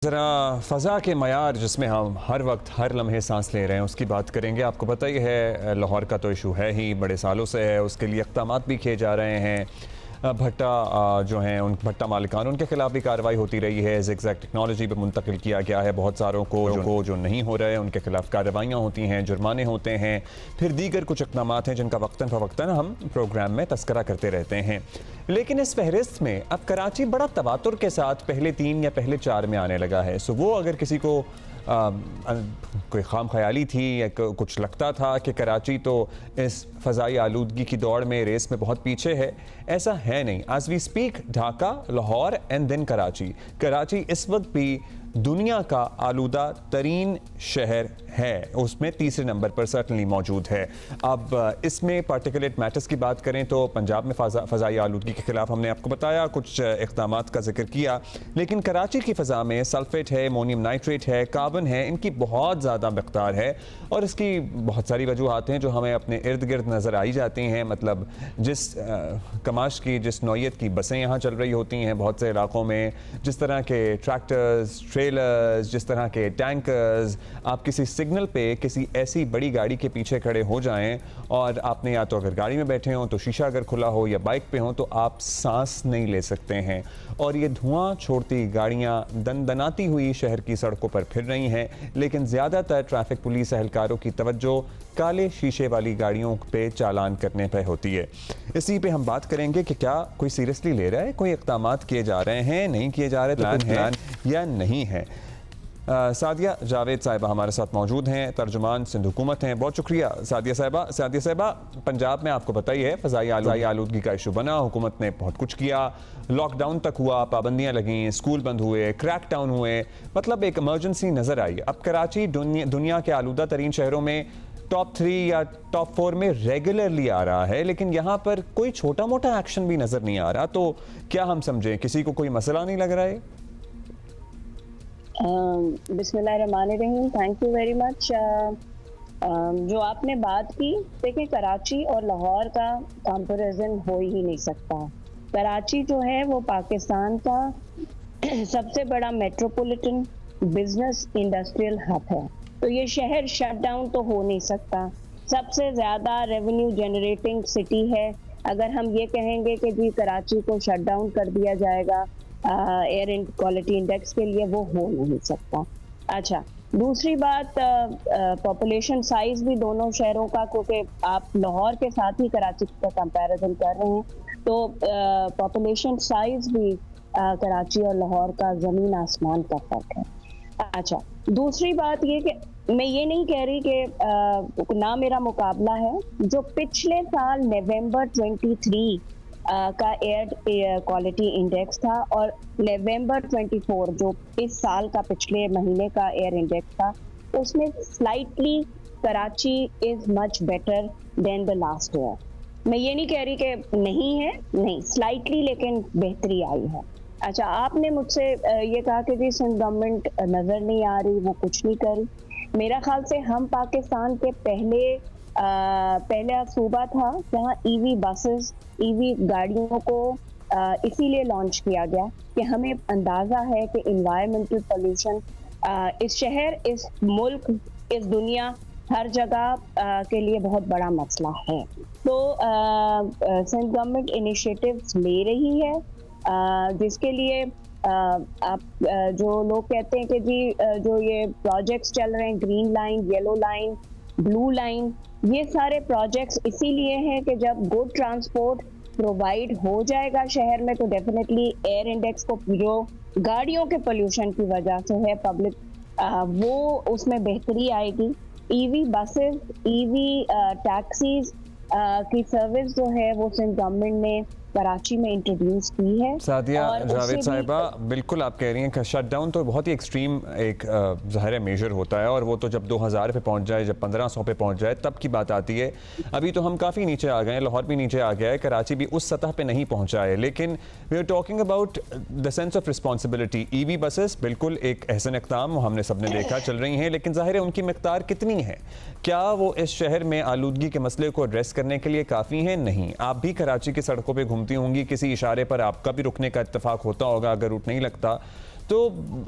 ज़रा फ़ज़ा के मयार जिसमें हम हर वक्त हर लम्हे सांस ले रहे हैं उसकी बात करेंगे। आपको पता ही है लाहौर का तो इशू है ही, बड़े सालों से है, उसके लिए इक़दामात भी किए जा रहे हैं। भट्टा जो हैं उन भट्टा मालिकान उनके खिलाफ भी कार्रवाई होती रही है। ज़िगज़ैग टेक्नोलॉजी पर मुंतकिल किया गया है बहुत सारों को जो नहीं हो रहे हैं उनके खिलाफ कार्रवाइयाँ होती हैं, जुर्माने होते हैं। फिर दीगर कुछ इक़दामात हैं जिनका वक्तन फ़वक्तन हम प्रोग्राम में तस्करा करते रहते हैं। लेकिन इस फहरिस्त में अब कराची बड़ा तवातुर के साथ पहले 3 या पहले 4 में आने लगा है। सो वो अगर किसी को कोई खाम ख्याली थी या कुछ लगता था कि कराची तो इस फ़ज़ाई आलूदगी की दौड़ में रेस में बहुत पीछे है, ऐसा है नहीं। As we speak Dhaka, Lahore and then Karachi इस वक्त भी दुनिया का आलूदा तरीन शहर है, उसमें तीसरे नंबर पर सर्टनली मौजूद है। अब इसमें पार्टिकुलेट मैटर्स की बात करें तो पंजाब में फ़ज़ाई आलूदगी के खिलाफ हमने आपको बताया, कुछ इक़दामात का जिक्र किया, लेकिन कराची की फ़ज़ा में सल्फेट है, अमोनियम नाइट्रेट है, कार्बन है, इनकी बहुत ज़्यादा मकदार है और इसकी बहुत सारी वजूहात हैं जो हमें अपने इर्द गिर्द नज़र आई जाती हैं। मतलब जिस कमाश की जिस नौयत की बसें यहाँ चल रही होती हैं बहुत से इलाकों में, जिस तरह के ट्रैक्टर्स, ट्रेलर्स, जिस तरह के टैंकर्स, आप किसी सिग्नल पे किसी ऐसी बड़ी गाड़ी के पीछे खड़े हो जाएं और आपने या तो अगर गाड़ी में बैठे हो तो शीशा अगर खुला हो या बाइक पे हो तो आप सांस नहीं ले सकते हैं। और ये धुआं छोड़ती गाड़ियां दनदनाती हुई शहर की सड़कों पर फिर रही हैं, लेकिन ज़्यादातर ट्रैफिक पुलिस एहलकारों की तवज्जो काले शीशे वाली गाड़ियों पे चालान करने पर होती है। इसी पे हम बात करेंगे कि क्या कोई सीरियसली ले रहा है, कोई इक़दामात किए जा रहे हैं, नहीं किए जा रहे, प्लान है या नहीं है। सादिया जावेद साहिबा हमारे साथ मौजूद हैं, तर्जुमान सिंध हुकूमत हैं। बहुत शुक्रिया सादिया साहिबा। पंजाब में आपको पता ही है फ़ज़ाई आलूदगी का इशू बना, हुकूमत ने बहुत कुछ किया, लॉकडाउन तक हुआ, पाबंदियाँ लगीं, स्कूल बंद हुए, क्रैकडाउन हुए, मतलब एक इमरजेंसी नज़र आई। अब कराची दुनिया के आलूदा तरीन शहरों में टॉप 3 या टॉप 4 में रेगुलरली आ रहा है, लेकिन यहाँ पर कोई छोटा मोटा एक्शन भी नज़र नहीं आ रहा। तो क्या हम समझें, किसी को कोई मसला नहीं लग रहा है? बिस्मिल्लाहिर्रहमानिर्रहीम, थैंक यू वेरी मच। जो आपने बात की, देखिए कराची और लाहौर का कंपैरिजन हो ही नहीं सकता। कराची जो है वो पाकिस्तान का सबसे बड़ा मेट्रोपॉलिटन बिजनेस इंडस्ट्रियल हब है, तो ये शहर शट डाउन तो हो नहीं सकता। सबसे ज़्यादा रेवेन्यू जनरेटिंग सिटी है। अगर हम ये कहेंगे कि जी कराची को शट डाउन कर दिया जाएगा एयर क्वालिटी इंडेक्स के लिए, वो हो नहीं सकता। अच्छा, दूसरी बात, पॉपुलेशन साइज भी दोनों शहरों का, क्योंकि आप लाहौर के साथ ही कराची का कंपैरिजन कर रहे हैं, तो पॉपुलेशन साइज भी कराची और लाहौर का ज़मीन आसमान का फर्क है। अच्छा, दूसरी बात ये कि मैं ये नहीं कह रही कि ना मेरा मुकाबला है। जो पिछले साल नवंबर 23 का एयर क्वालिटी इंडेक्स था और नवंबर 24 जो इस साल का पिछले महीने का एयर इंडेक्स था, उसमें slightly Karachi is much better than the last year. मैं ये नहीं कह रही कि नहीं है, नहीं, स्लाइटली लेकिन बेहतरी आई है। अच्छा, आपने मुझसे ये कहा कि जी सिंध गवर्नमेंट नज़र नहीं आ रही, वो कुछ नहीं कर रही। मेरा ख्याल से हम पाकिस्तान के पहला सूबा था जहाँ ईवी बसेस, ईवी गाड़ियों को इसीलिए लॉन्च किया गया कि हमें अंदाज़ा है कि इन्वायरमेंटल पोल्यूशन इस शहर, इस मुल्क, इस दुनिया, हर जगह के लिए बहुत बड़ा मसला है। तो सिंध गवर्नमेंट इनिशिएटिव्स ले रही है, जिसके लिए आप जो लोग कहते हैं कि जी जो ये प्रोजेक्ट्स चल रहे हैं, green line, yellow line, blue line, ये सारे प्रोजेक्ट्स इसीलिए हैं कि जब गुड ट्रांसपोर्ट प्रोवाइड हो जाएगा शहर में तो डेफिनेटली एयर इंडेक्स को, जो गाड़ियों के पोल्यूशन की वजह से है पब्लिक, वो उसमें बेहतरी आएगी। ईवी बसेस, ईवी टैक्सीज की सर्विस जो है वो सिंध गवर्नमेंट ने कराची में इंट्रोड्यूस की है। सादिया जावेद साहिबा, बिल्कुल आप कह रही हैं कि शटडाउन तो बहुत ही एक्सट्रीम एक ज़ाहिर मेजर होता है और वो तो जब 2000 पे पहुंच जाए, जब 1500 पे पहुंच जाए तब की बात आती है। अभी तो हम काफ़ी नीचे आ गए हैं, लाहौर भी नीचे आ गया है, कराची भी उस सतह पे नहीं पहुंचा है। लेकिन we are talking about the sense of responsibility. EV buses बिल्कुल एक एहसन इक़दाम हमने सबने देखा चल रही हैं, लेकिन ज़ाहिर है उनकी मिक़दार कितनी है? क्या वो इस शहर में आलूदगी के मसले को एड्रेस करने के लिए काफ़ी हैं? नहीं। आप भी कराची की सड़कों पर घूमती होंगी, किसी इशारे पर आपका भी रुकने का इत्तेफाक होता होगा, अगर रूट नहीं लगता तो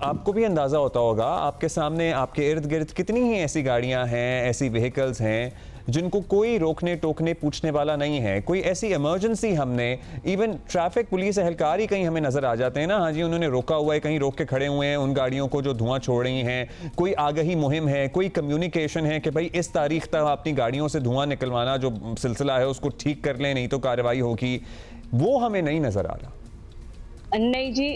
आपको भी अंदाज़ा होता होगा, आपके सामने आपके इर्द गिर्द कितनी ही ऐसी गाड़ियां हैं, ऐसी व्हीकल्स हैं जिनको कोई रोकने टोकने पूछने वाला नहीं है। कोई ऐसी इमरजेंसी हमने, इवन ट्रैफिक पुलिस एहलकार ही कहीं हमें नजर आ जाते हैं ना, हाँ जी उन्होंने रोका हुआ है, कहीं रोक के खड़े हुए हैं उन गाड़ियों को जो धुआं छोड़ रही हैं। कोई आगाही मुहिम है, कोई कम्युनिकेशन है कि भाई इस तारीख तक अपनी गाड़ियों से धुआं निकलवाना जो सिलसिला है उसको ठीक कर लें, नहीं तो कार्रवाई होगी, वो हमें नहीं नजर आ रहा। नहीं जी,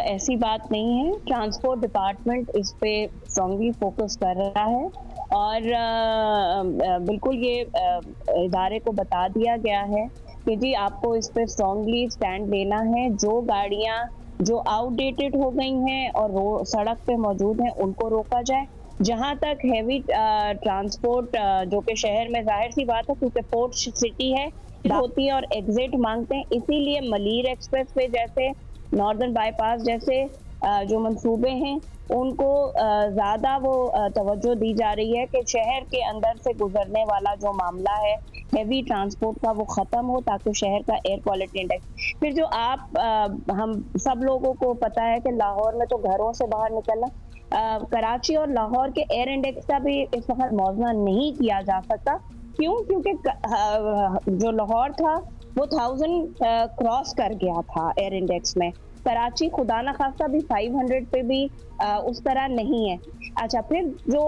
ऐसी बात नहीं है। ट्रांसपोर्ट डिपार्टमेंट इस पे स्ट्रांगली फोकस कर रहा है और बिल्कुल ये इदारे को बता दिया गया है कि जी आपको इस पे स्ट्रांगली स्टैंड लेना है। जो गाड़ियां जो आउटडेटेड हो गई हैं और सड़क पे मौजूद हैं उनको रोका जाए। जहां तक हैवी ट्रांसपोर्ट जो कि शहर में जाहिर सी बात है क्योंकि पोर्ट सिटी है होती है और एग्जिट मांगते हैं, इसीलिए मलीर एक्सप्रेस वे जैसे, नॉर्दर्न बाईपास जैसे जो मंसूबे हैं उनको ज्यादा वो तवज्जो दी जा रही है कि शहर के अंदर से गुजरने वाला जो मामला है हैवी ट्रांसपोर्ट का वो खत्म हो ताकि शहर का एयर क्वालिटी इंडेक्स। फिर जो हम सब लोगों को पता है कि लाहौर में तो घरों से बाहर निकलना, कराची और लाहौर के एयर इंडेक्स का भी इस वक्त मौजना नहीं किया जा सकता। क्यों? क्योंकि जो लाहौर था वो 1000 क्रॉस कर गया था एयर इंडेक्स में। कराची खुदा ना खास्ता भी 500 पे भी उस तरह नहीं है। अच्छा, फिर जो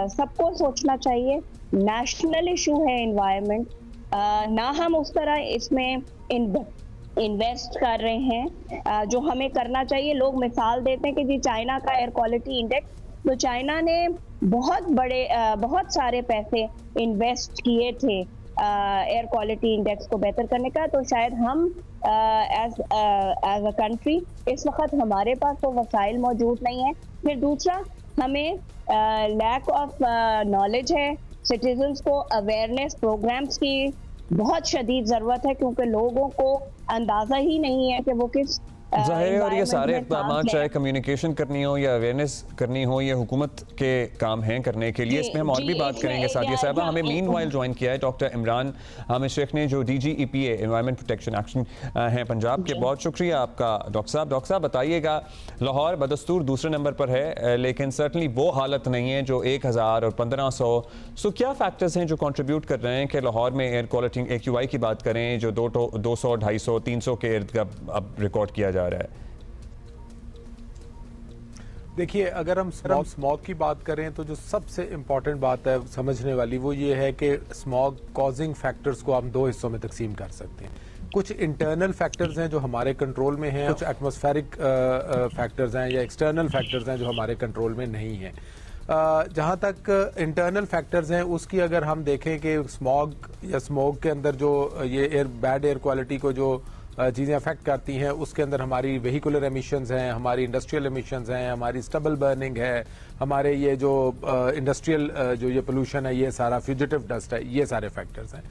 सबको सोचना चाहिए, नेशनल इशू है एनवायरनमेंट, ना हम उस तरह इसमें इन्वेस्ट कर रहे हैं जो हमें करना चाहिए। लोग मिसाल देते हैं कि जी चाइना का एयर क्वालिटी इंडेक्स, तो चाइना ने बहुत सारे पैसे इन्वेस्ट किए थे एयर क्वालिटी इंडेक्स को बेहतर करने का। तो शायद हम एज अ कंट्री इस वक्त हमारे पास वो वसाइल मौजूद नहीं है। फिर दूसरा, हमें लैक ऑफ नॉलेज है। सिटीजन्स को अवेयरनेस प्रोग्राम्स की बहुत शदीद ज़रूरत है क्योंकि लोगों को अंदाज़ा ही नहीं है कि वो किस ज़ाहिर है। और ये सारे इक़दाम चाहे कम्युनिकेशन करनी हो या अवेयरनेस करनी हो, ये हुकूमत के काम हैं करने के लिए। इसमें हम और भी बात करेंगे सादिया साहबा। हमें मीनवाइल ज्वाइन किया है डॉक्टर इमरान हामिद शेख ने, जो DGEPA एनवायरनमेंट प्रोटेक्शन एक्शन हैं पंजाब के। बहुत शुक्रिया आपका डॉक्टर साहब। डॉक्टर साहब बताइएगा, लाहौर बदस्तूर दूसरे नंबर पर है लेकिन सर्टनली वो हालत नहीं है जो 1000 और 1500। सो क्या फैक्टर्स हैं जो कंट्रीब्यूट कर रहे हैं कि लाहौर में एयर क्वालिटी AQI की बात करें जो 200, 250, 300 के इर्द गिर्द अब रिकॉर्ड किया जा रहा है? देखिए, अगर हम स्मॉग की बात करें तो जो सबसे इम्पोर्टेंट बात है समझने वाली वो ये है कि स्मॉग कॉजिंग फैक्टर्स को हम दो हिस्सों में तकसीम कर सकते हैं। कुछ इंटरनल फैक्टर्स हैं जो हमारे कंट्रोल में हैं, कुछ एटमॉस्फेरिक फैक्टर्स हैं या एक्सटर्नल फैक्टर्स हैं जो हमारे कंट्रोल में नहीं हैं। जहाँ तक इंटरनल फैक्टर्स हैं उसकी अगर हम देखें कि स्मॉग या स्मोक के अंदर जो ये बैड एयर क्वालिटी को जो चीज़ें अफेक्ट करती हैं, उसके अंदर हमारी वेहिकुलर एमिशंस हैं, हमारी इंडस्ट्रियल एमिशंस हैं, हमारी स्टबल बर्निंग है, हमारे ये जो इंडस्ट्रियल जो ये पोल्यूशन है, ये सारा फ्यूजिटिव डस्ट है, ये सारे फैक्टर्स हैं।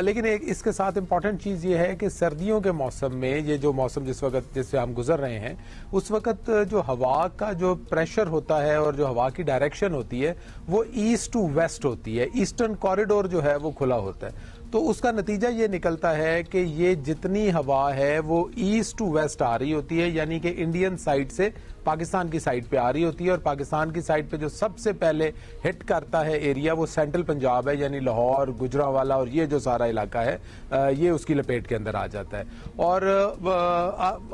लेकिन एक इसके साथ इम्पॉर्टेंट चीज़ ये है कि सर्दियों के मौसम में, ये जो मौसम जिस वक्त जिससे हम गुजर रहे हैं, उस वक्त जो हवा का जो प्रेशर होता है और जो हवा की डायरेक्शन होती है वो ईस्ट टू वेस्ट होती है। ईस्टर्न कॉरिडोर जो है वो खुला होता है, तो उसका नतीजा ये निकलता है कि ये जितनी हवा है वो ईस्ट टू वेस्ट आ रही होती है, यानी कि इंडियन साइड से पाकिस्तान की साइड पे आ रही होती है। और पाकिस्तान की साइड पे जो सबसे पहले हिट करता है एरिया वो सेंट्रल पंजाब है, यानी लाहौर, गुजरांवाला और ये जो सारा इलाका है ये उसकी लपेट के अंदर आ जाता है। और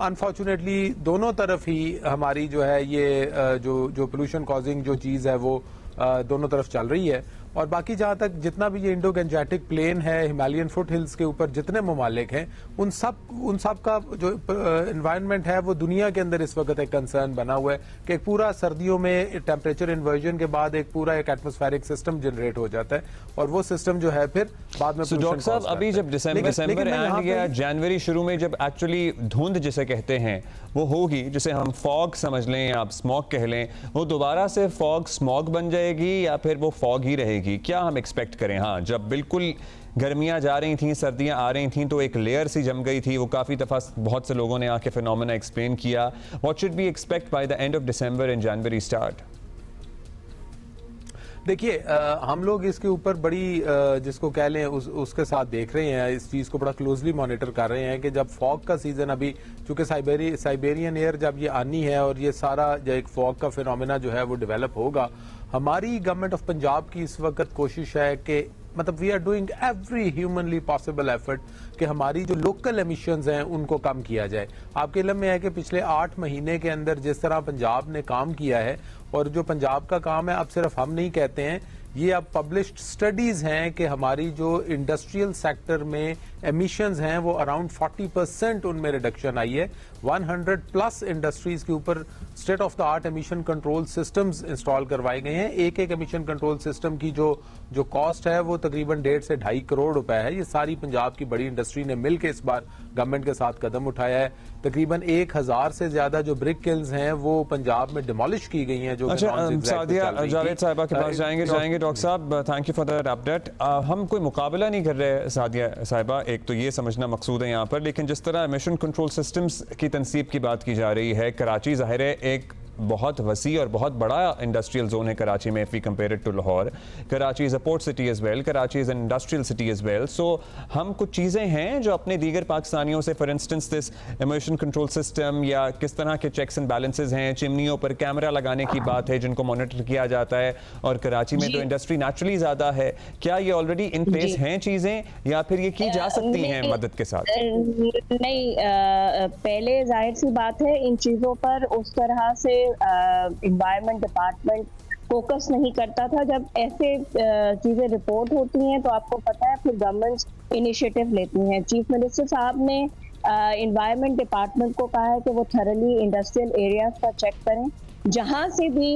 अनफॉर्चुनेटली दोनों तरफ ही हमारी जो है ये जो पोल्यूशन कॉजिंग जो चीज़ है वो दोनों तरफ चल रही है। और बाकी जहाँ तक जितना भी ये इंडो गंजेटिक प्लेन है, हिमालयन फुट हिल्स के ऊपर जितने ममालिक हैं, उन सब का जो एनवायरनमेंट है वो दुनिया के अंदर इस वक्त एक कंसर्न बना हुआ है कि एक पूरा सर्दियों में टेम्परेचर इन्वर्जन के बाद एक पूरा एक एटमॉस्फेरिक सिस्टम जनरेट हो जाता है और वो सिस्टम जो है फिर बाद में डॉक्टर साहब अभी जब दिसंबर एंड या जनवरी शुरू में जब एक्चुअली धुंध जिसे कहते हैं वो होगी, जिसे हम फॉग समझ लें या आप स्मॉग कह लें, वो दोबारा से फॉग स्मॉग बन जाएगी या फिर वो फॉग ही रहेगी? क्या हम एक्सपेक्ट करें? हाँ, जब बिल्कुल गर्मियां जा रही थीं, सर्दियां आ रही थीं, तो एक लेयर सी जम गई थी। वो काफ़ी दफ़ा बहुत से लोगों ने आके फिनोमेना एक्सप्लेन किया। What should be expect by the end of December and January start? देखिए हम लोग इसके ऊपर बड़ी जिसको कह लें उसके साथ देख रहे हैं, इस चीज को बड़ा क्लोजली मॉनिटर कर रहे हैं कि जब फॉग का सीजन अभी, चूंकि साइबेरियन एयर जब ये आनी है और ये सारा जो एक फॉग का फिनोमेना जो है वो डेवलप होगा, हमारी गवर्नमेंट ऑफ पंजाब की इस वक्त कोशिश है कि मतलब we are doing every humanly possible effort कि हमारी जो लोकल एमिशंस हैं उनको कम किया जाए। आपके इल्म में है कि पिछले 8 महीने के अंदर जिस तरह पंजाब ने काम किया है, और जो पंजाब का काम है अब सिर्फ हम नहीं कहते हैं, ये अब पब्लिश्ड स्टडीज हैं कि हमारी जो इंडस्ट्रियल सेक्टर में एमिशंस हैं वो अराउंड 40% उनमें रिडक्शन आई है। 100 प्लस इंडस्ट्रीज के ऊपर state of the art emission control systems install करवाए गए हैं। एक एमिशन कंट्रोल सिस्टम की जो कॉस्ट है वो तकरीबन 1.5 से 2.5 करोड़ रुपए है। ये सारी पंजाब की बड़ी इंडस्ट्री ने मिलकर इस बार गवर्नमेंट के साथ कदम उठाया है। तकरीबन 1000 से ज्यादा जो ब्रिक किल्स हैं वो पंजाब में डिमोलिश की गई हैं। जो सादिया जावेद साहिबा के पास जाएंगे डॉक्टर साहब, thank you for that update. हम कोई मुकाबला नहीं कर रहे सादिया साहिबा, एक तो ये समझना मकसूद है यहाँ पर, लेकिन जिस तरह एमिशन कंट्रोल सिस्टम्स की तनसीब की बात की जा रही है, कराची ज़ाहिर है एक बहुत वसी और बहुत बड़ा इंडस्ट्रियल जोन है कराची में, if we compare it to Lahore. Karachi is a port city as well, Karachi is an industrial city as well. So हम कुछ चीज़ें हैं जो अपने दीगर पाकिस्तानियों से, for instance this emission control system या किस तरह के चेक्स एंड बैलेंसेज हैं, चिमनियों पर कैमरा लगाने की बात है जिनको मॉनिटर किया जाता है, और कराची में तो इंडस्ट्री नेचुरली ज़्यादा है। क्या ये ऑलरेडी इन प्लेस हैं चीज़ें, या फिर ये की जा सकती हैं मदद के साथ? नहीं, पहले जाहिर सी बात है इन चीज़ों पर उस तरह से एनवायरनमेंट डिपार्टमेंट फोकस नहीं करता था। जब ऐसे चीजें रिपोर्ट होती हैं तो आपको पता है फिर गवर्नमेंट इनिशिएटिव लेती हैं। चीफ मिनिस्टर साहब ने एनवायरनमेंट डिपार्टमेंट को कहा है कि वो थरली इंडस्ट्रियल एरियाज का चेक करें, जहां से भी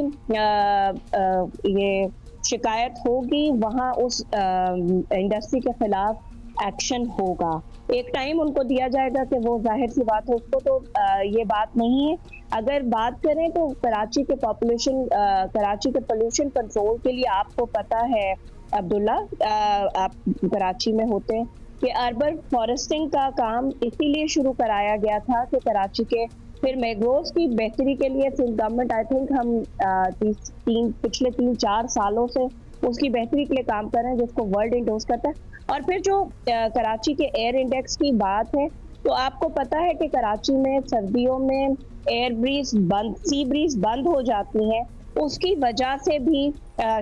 ये शिकायत होगी वहां उस इंडस्ट्री के खिलाफ एक्शन होगा। एक टाइम उनको दिया जाएगा कि वो जाहिर सी बात है उसको तो ये बात नहीं है। अगर बात करें तो कराची के कराची के पोल्यूशन कंट्रोल के लिए आपको पता है अब्दुल्ला, आप कराची में होते हैं, कि अर्बन फॉरेस्टिंग का काम इसीलिए शुरू कराया गया था कि कराची के फिर मैंग्रोव्स की बेहतरी के लिए फिर गवर्नमेंट आई थिंक हम पिछले 3-4 सालों से उसकी बेहतरी के लिए काम कर रहे हैं, जिसको वर्ल्ड इंडोर्स करता है। और फिर जो कराची के एयर इंडेक्स की बात है, तो आपको पता है कि कराची में सर्दियों में सी ब्रीज बंद हो जाती है, उसकी वजह से भी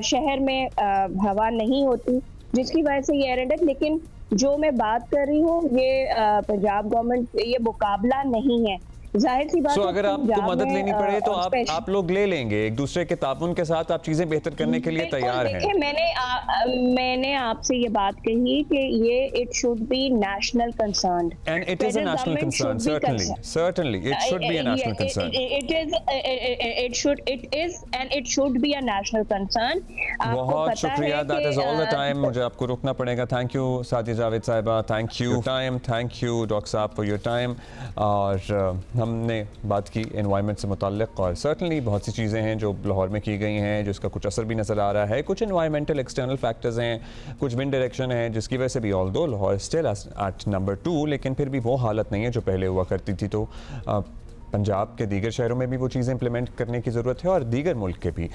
शहर में हवा नहीं होती, जिसकी वजह से ये एयर इंडेक्स। लेकिन जो मैं बात कर रही हूँ ये पंजाब गवर्नमेंट, ये मुकाबला नहीं है, जाहिर सी बात है। अगर आपको मदद लेनी पड़े तो आप लोग ले लेंगे, एक दूसरे के ताउन के साथ आप चीजें बेहतर करने के लिए तैयार हैं। मैंने आपसे ये बात कही कि ये it should be national concern, and it is a national concern, certainly it should be a national concern. It should be a national concern. बहुत शुक्रिया, that is all the time, मुझे आपको रुकना पड़ेगा। थैंक यू सादिया जावेद साहिबा, thank you time, thank you doctor साहब for your time. और हमने बात की एनवायरनमेंट से मुताल्लिक, और सर्टनली बहुत सी चीज़ें हैं जो लाहौर में की गई हैं जिसका कुछ असर भी नज़र आ रहा है। कुछ एनवायरनमेंटल एक्सटर्नल फैक्टर्स हैं, कुछ विंड डायरेक्शन है जिसकी वजह से भी although Lahore still at number 2, लेकिन फिर भी वो हालत नहीं है जो पहले हुआ करती थी। तो पंजाब के दीगर शहरों में भी वो चीज़ें इंप्लीमेंट करने की ज़रूरत है, और दीगर मुल्क के भी।